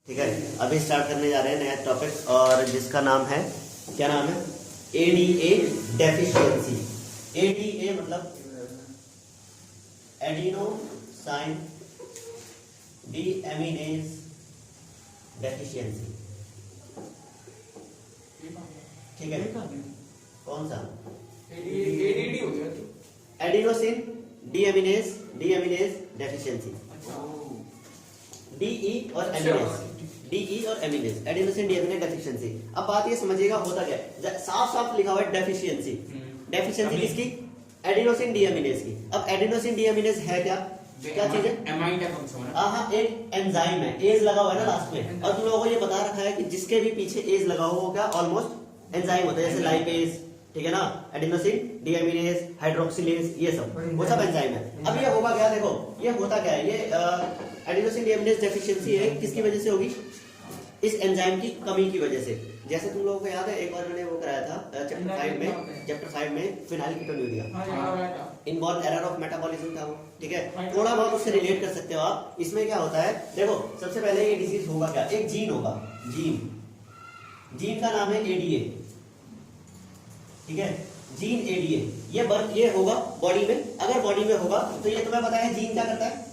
ठीक है, अभी स्टार्ट करने जा रहे हैं नया टॉपिक और जिसका नाम है, क्या नाम है, एडीए डेफिशिएंसी। एडीए मतलब एडिनोसाइन डीएमिनेज डेफिशिएंसी। ठीक है, कौन सा एडीडी हो गया तो एडिनोसिन डीएमिनेज डेफिशिएंसी। डीई और एमिनेज, डीई और एमिनेज, एडिनोसिन डीएमिनेज डेफिशिएंसी। अब बात ये समझिएगा होता क्या है, साफ साफ लिखा हुआ है डेफिशिएंसी। डेफिशिएंसी किसकी? एडिनोसिन डीएमिनेज की। अब एडिनोसिन डीएमिनेज है क्या, क्या चीज है? एमाइन का फंक्शन है। हाँ, एक एंजाइम है, एज लगा हुआ है ना लास्ट में, और तुम लोगों को ये बता रखा है कि जिसके भी पीछे एज लगा हुआ क्या ऑलमोस्ट एंजाइम होता है, जैसे लाइपेज, ठीक है ना, एडिनोसिन डीएमिनेज, हाइड्रोक्सिलेज, ये सब वो सब एंजाइम है। अब ये होगा क्या, देखो ये होता क्या है, ये एडिनोसिन डीएमिनेज डेफिशिएंसी है, किसकी वजह से होगी? इस एंजाइम की कमी की वजह से। जैसे तुम लोगों को याद है, एक बार मैंने वो कराया था चैप्टर 5 में फिनाइलकीटोन्यूरिया, इनबॉर्न एरर ऑफ मेटाबॉलिज्म था वो। ठीक है, थोड़ा बहुत उससे रिलेट कर सकते हो आप। इसमें क्या होता है, देखो सबसे पहले ये डिजीज होगा क्या, एक जीन होगा, जीन का नाम है एडीए। ठीक है, जीन एडीए, ये होगा बॉडी में। अगर बॉडी में होगा तो ये तुम्हें पता है जीन क्या करता है?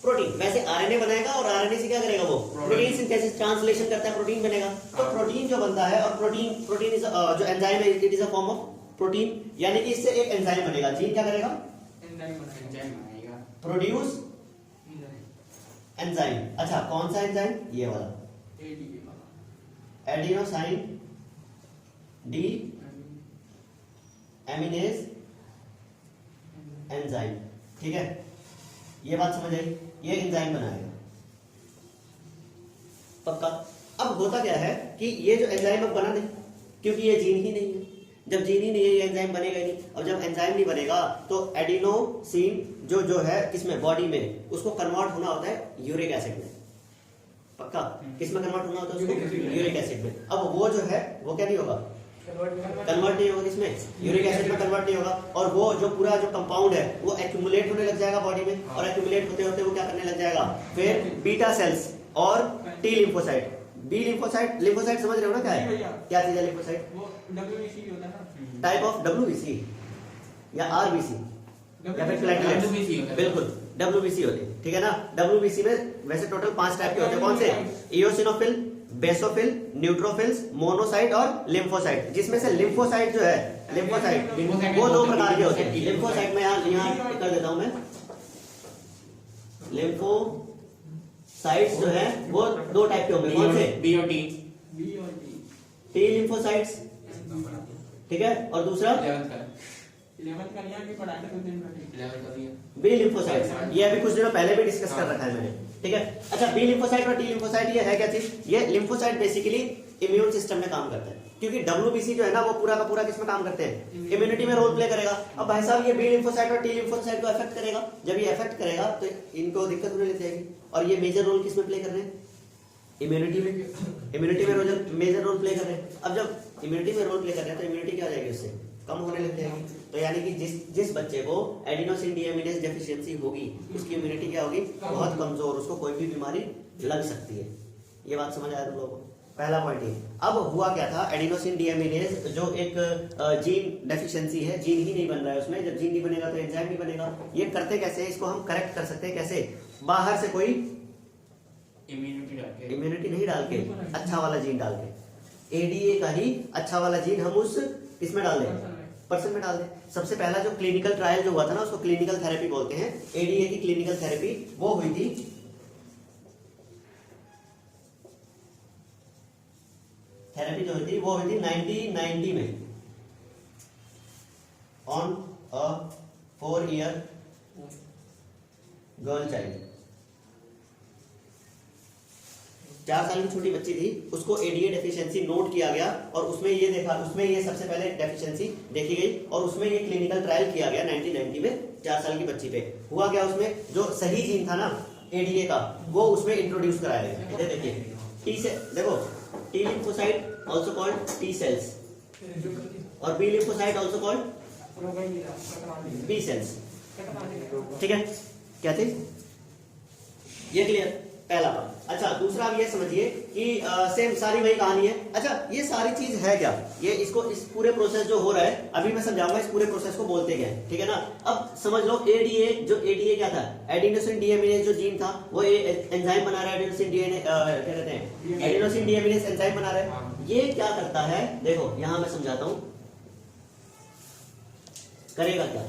प्रोटीन। वैसे आरएनए बनाएगा और आरएनए से क्या करेगा वो? प्रोटीन सिंथेसिस, ट्रांसलेशन करता है, प्रोटीन बनेगा। तो प्रोटीन जो बनता है, और प्रोटीन इज जो एंजाइम है, it is a form of protein, यानी कि इससे एक एंजाइम बनेगा। जीन क्या करेगा? एंजाइम बनाएगा, प्रोड्यूस एंजाइम। अच्छा, कौन सा एंजाइम? ये वाला एडीए वाला, एडिनोसाइन डी एमिनेज एंजाइम। ठीक है, ये बात समझ आई, ये एंजाइम बनाएगा पक्का। अब होता क्या है कि ये जो एंजाइम अब बना नहीं, क्योंकि ये जीन ही नहीं है। जब जीन ही नहीं है, ये एंजाइम बनेगा ही नहीं। और जब एंजाइम नहीं बनेगा तो एडिनोसिन जो है किसमें, बॉडी में, उसको कन्वर्ट होना होता है यूरिक एसिड में। पक्का, किसमें कन्वर्ट होना होता है उसको? यूरिक एसिड में। अब वो जो है वो क्या नहीं होगा, कन्वर्ट नहीं होगा, किसमें? यूरिक एसिड में कन्वर्ट नहीं होगा। और वो जो पूरा जो कंपाउंड है वो एक्यूमुलेट होने लग जाएगा बॉडी में, और एक्यूमुलेट होते होते वो क्या करने लग जाएगा, फिर बीटा सेल्स और T lymphocyte, B lymphocyte. Lymphocyte समझ रहे हो ना क्या है, क्या चीज है लिम्फोसाइट? वो डब्ल्यूबीसी होता है ना, टाइप ऑफ डब्ल्यूबीसी या आरबीसी या फिर प्लेटलेट्स। बिल्कुल, डब्ल्यूबीसी होते हैं। ठीक है ना, डब्ल्यूबीसी में वैसे टोटल 5 टाइप के होते हैं। कौन से? इओसिनोफिल, बेसोफिल, न्यूट्रोफिल्स, मोनोसाइट और लिम्फोसाइट। जिसमें से लिम्फोसाइट जो है, लिम्फोसाइट वो 2 प्रकार के होते हैं। लिम्फोसाइट में यहाँ कर देता हूं मैं, लिम्फोसाइट्स जो है वो 2 टाइप के होंगे। कौन से? बी और टी, टी लिम्फोसाइट्स, ठीक है, और दूसरा 11th का लिया कि पढ़ाई का दिन का 11th का दिया, बी लिम्फोसाइट्स। ये अभी कुछ दिनों पहले भी डिस्कस कर रखा है मैंने। ठीक है, अच्छा, बी लिम्फोसाइट और टी लिम्फोसाइट ये है क्या चीज? ये लिम्फोसाइट बेसिकली इम्यून सिस्टम में काम करता है, क्योंकि डब्ल्यूबीसी जो है ना वो पूरा का पूरा किसमें काम करते हैं? इम्यूनिटी में रोल प्ले करेगा। अब भाई साहब, ये बी लिम्फोसाइट और टी लिम्फोसाइट को अफेक्ट करेगा। जब ये अफेक्ट करेगा तो इनको दिक्कत होने लग जाएगी। और ये मेजर रोल किसमें प्ले कर रहे हैं? इम्यूनिटी में। इम्यूनिटी में मेजर रोल प्ले कर रहे हैं। अब जब इम्यूनिटी में रोल प्ले कर रहे हैं तो इम्यूनिटी क्या हो जाएगी, उससे कम होने लग जाएगी। तो यानी कि जिस बच्चे को एडिनोसिन डीएमिनेज डेफिशिएंसी होगी, उसकी इम्यूनिटी क्या होगी? बहुत कमजोर, उसको कोई भी बीमारी लग सकती है। ये बात समझ आया तुम लोगों को? पहला पॉइंट ये। अब हुआ क्या था, एडिनोसिन डीएमिनेज जो एक जीन डेफिशिएंसी है, जीन ही नहीं बन रहा है उसमें। जब जीन नहीं बनेगा तो एंजाइम नहीं बनेगा। ये करते कैसे, इसको हम करेक्ट कर सकते हैं कैसे? बाहर से कोई इम्यूनिटी नहीं डाल के, अच्छा वाला जीन डाल के, एडीए का ही अच्छा वाला जीन हम उस इसमें डाल दें, पर्सन में डाल दें। सबसे पहला जो क्लिनिकल ट्रायल जो हुआ था ना, उसको क्लिनिकल थेरेपी बोलते हैं। एडीए की क्लिनिकल थेरेपी वो हुई थी जो हुई थी वो हुई थी 1990 में, on a 4 year girl child. 4 साल की छोटी बच्ची थी, उसको एडीए डेफिशिएंसी नोट किया गया, और उसमें ये देखा, उसमें ये सबसे पहले डेफिशिएंसी देखी गई, और उसमें ये क्लिनिकल ट्रायल किया गया 1990 में 4 साल की बच्ची पे। हुआ क्या, उसमें जो सही जीन था ना एडीए का, वो उसमें इंट्रोड्यूस कराया गया। ये देखिए, टी से देखो, T lymphocyte also called T cells, और B lymphocyte also called B cells. ठीक है, क्या चीज ये क्लियर? पहला पार्ट। अच्छा, दूसरा आप ये समझिए कि सेम सारी वही कहानी है। अच्छा, ये सारी चीज है क्या, ये इसको इस पूरे प्रोसेस जो हो रहा है अभी मैं समझाऊंगा, इस पूरे प्रोसेस को बोलते क्या है, ठीक है ना। अब समझ लो एडीए, जो एडीए क्या था, एडिनोसिन डीएमिनेज जो जीन था वो एंजाइम बना रहा है, एडिनोसिन डीएनए क्या कहते हैं, एडिनोसिन डीएमिनेज एंजाइम बना रहा है। ये क्या करता है, देखो यहां मैं समझाता हूं करेगा क्या।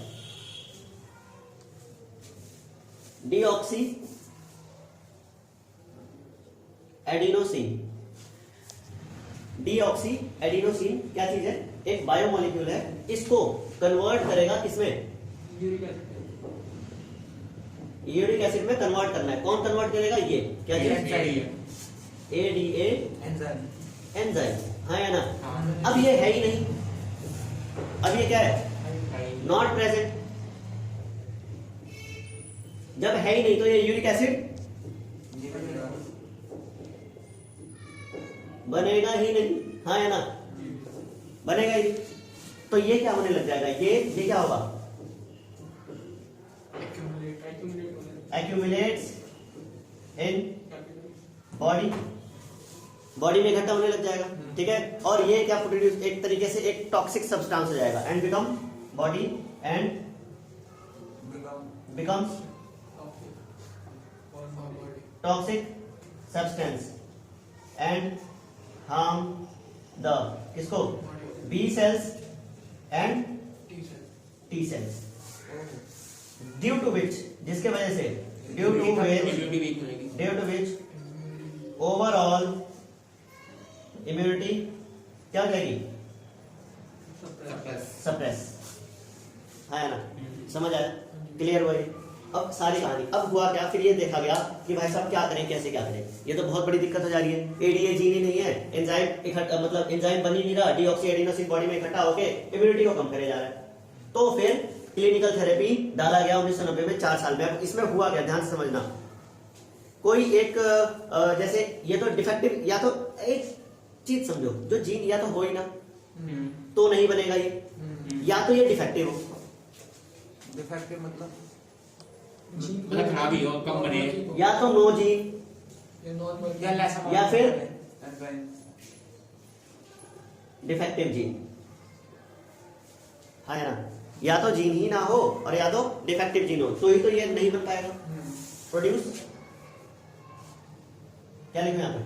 डीऑक्सी एडिनोसिन, डीऑक्सी एडिनोसिन क्या चीज है, एक बायोमोलिक्यूल है, इसको कन्वर्ट करेगा किसमें, यूरिक एसिड में कन्वर्ट करना है। कौन कन्वर्ट करेगा, ये क्या चीज, एडीए एंजाइम, हाँ या ना। अब ये है ही नहीं, अब ये क्या है, नॉट प्रेजेंट। जब है ही नहीं तो ये यूरिक एसिड बनेगा ही नहीं, हाँ या ना, बनेगा ही। तो ये क्या होने लग जाएगा, ये क्या होगा, एक्यूमुलेट्स इन बॉडी में इकट्ठा होने लग जाएगा, ठीक है। और ये क्या प्रोड्यूस, एक तरीके से एक टॉक्सिक सब्सटेंस हो जाएगा, and become body and becomes toxic substance and harm the किसको, B cells and T cells, due to which, जिसके वजह से, due to which overall immunity क्या करेगी, सप्रेस, है ना, समझ आया, क्लियर हुआ। अब सारी कहानी, अब हुआ क्या, फिर ये देखा गया कि भाई साहब क्या करें, कैसे क्या करें, ये तो बहुत बड़ी दिक्कत हो जा रही है। एडीए जीन ही नहीं है, एंजाइम इकट्ठा, मतलब एंजाइम बन ही नहीं रहा, डीऑक्सी एडिनोसिन बॉडी में इकट्ठा होके इम्यूनिटी को कम करे जा रहा है। तो फिर क्लिनिकल थेरेपी डाला गया 1990 में, 4 साल में। अब इसमें हुआ क्या, ध्यान से समझना, कोई एक जैसे ये तो डिफेक्टिव, या तो एक चीज समझो, जो जीन या तो हो ही ना तो नहीं बनेगा ये, या तो ये डिफेक्टिव हो, डिफेक्टिव मतलब खराबी हो, कम बने, या तो नो जीन या फिर डिफेक्टिव जीन, है ना, या तो जीन ही ना हो और या तो डिफेक्टिव जीन हो, तो ही तो ये नहीं बन पाएगा। प्रोड्यूस क्या लिखना है,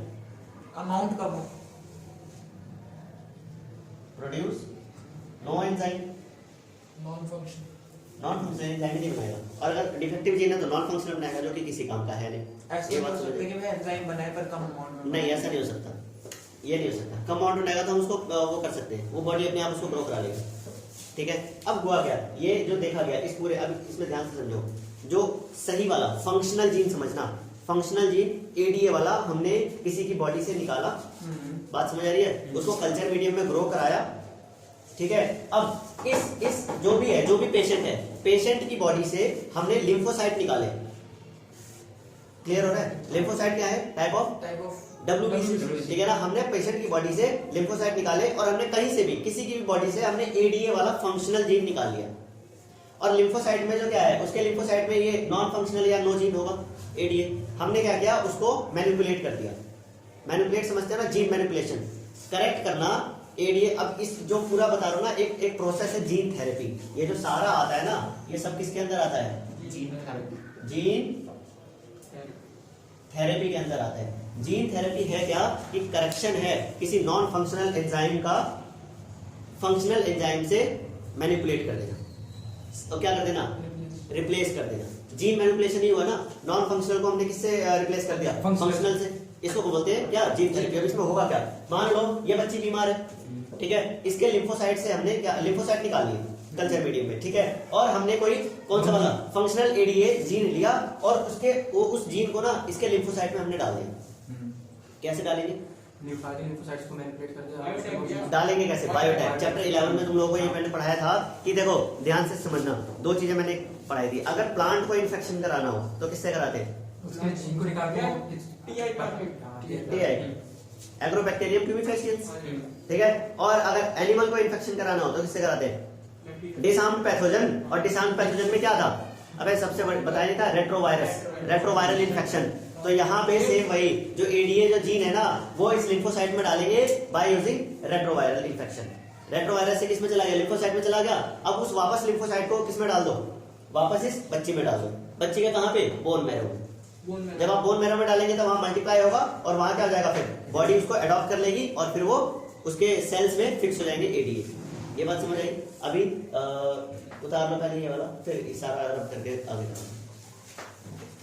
अमाउंट कब हो, produce no enzyme, non function, non functional enzyme नहीं बनाएगा, और अगर डिफेक्टिव जीन है तो नॉन फंक्शनल बनाएगा, जो कि किसी काम का है नहीं। ऐसे ये बात बात हो समझ सकती है कि मैं एंजाइम बनाए पर कम अमाउंट में, नहीं, ऐसा नहीं हो सकता, ये नहीं हो सकता। कम अमाउंट बनाएगा तो हम उसको वो कर सकते हैं, वो बॉडी अपने आप उसको ग्रो करा लेगा, ठीक है। अब हुआ क्या, ये जो देखा गया इस पूरे, अब इसमें ध्यान से समझो, जो सही वाला फंक्शनल जीन समझना, फंक्शनल जीन एडीए वाला हमने किसी की बॉडी से निकाला, बात समझ आ रही है, उसको कल्चर मीडियम में ग्रो कराया, ठीक है। अब इस जो भी पेशेंट है, पेशेंट की बॉडी से हमने लिम्फोसाइट निकाले, क्लियर हो रहा है, लिम्फोसाइट क्या है, टाइप ऑफ WBC, ठीक है ना। हमने पेशेंट की बॉडी से लिम्फोसाइट निकाले और हमने कहीं से भी, किसी की भी बॉडी से हमने एडीए वाला फंक्शनल जीन निकाल लिया, और लिम्फोसाइट में जो क्या है, उसके लिम्फोसाइट में ये नॉन फंक्शनल या नो जीन होगा एडीए, हमने क्या किया, उसको मैनिपुलेट कर दिया। मैनिपुलेट समझते हैं ना, जीन मैनिपुलेशन, करेक्ट करना एडीए। अब इस जो पूरा बता रहा हूं ना, एक प्रोसेस है जीन थेरेपी, ये जो सारा आता है ना, ये सब किसके अंदर आता है, जीन थेरेपी के अंदर आता है। जीन थेरेपी है क्या, कि करेक्शन है किसी नॉन फंक्शनल एंजाइम का फंक्शनल एंजाइम से मैनिपुलेट कर देना, तो क्या कर देना, रिप्लेस कर देना। जीन मैनिपुलेशन ही हुआ ना, नॉन फंक्शनल को हमने किससे रिप्लेस कर दिया, फंक्शनल से, इसको बोलते हैं क्या, जीन थेरेपी। अब इसमें होगा क्या, मान लो ये बच्ची बीमार है, ठीक है, इसके लिम्फोसाइट से हमने क्या, लिम्फोसाइट निकाल लिए कल्चर मीडियम में, ठीक है, और हमने कोई कौन सा वाला फंक्शनल एडीए जीन लिया और उस जीन को ना इसके लिम्फोसाइट में हमने डाल दिया। कैसे डालेंगे, लिम्फोसाइट्स को मैनिपुलेट कर दिया, डालेंगे कैसे, बायोटाइप। चैप्टर 11 में तुम लोगों को ये मैंने पढ़ाया था कि देखो ध्यान से समझना, 2 चीजें मैंने पढ़ाई थी। अगर प्लांट को इन्फेक्शन कराना हो तो किससे कराते हैं, उसके जीन को निकाल के टीआई, एग्रोबैक्टीरियम प्यूरिफिकेशंस, ठीक है। और अगर एनिमल को इन्फेक्शन कराना हो तो किससे कराते हैं, डिसआर्म्ड पैथोजन। और डिसआर्म्ड पैथोजन में क्या था, अबे सबसे बताया नहीं था, रेट्रोवायरस, रेट्रोवायरल इन्फेक्शन, तो यहाँ पे सेम वही जो एडीए जो जीन है ना वो इस लिम्फोसाइट में डालेंगे by using retroviral infection. Retrovirus से किस में चला गया, लिम्फोसाइट में चला गया। अब उस वापस लिम्फोसाइट को किस में डाल दो, वापस इस बच्ची में डाल दो। बच्ची के कहाँ पे, बोन मैरो में। जब आप बोन मैरो में डालेंगे तो वहां मल्टीप्लाई होगा और वहां क्या हो जाएगा, फिर बॉडी उसको अडॉप्ट कर लेगी और फिर वो उसके सेल्स में फिक्स हो जाएंगे एडीए। ये बात समझ आई। अभी उतार लो पहले ये वाला, फिर इशारा रब करके आगे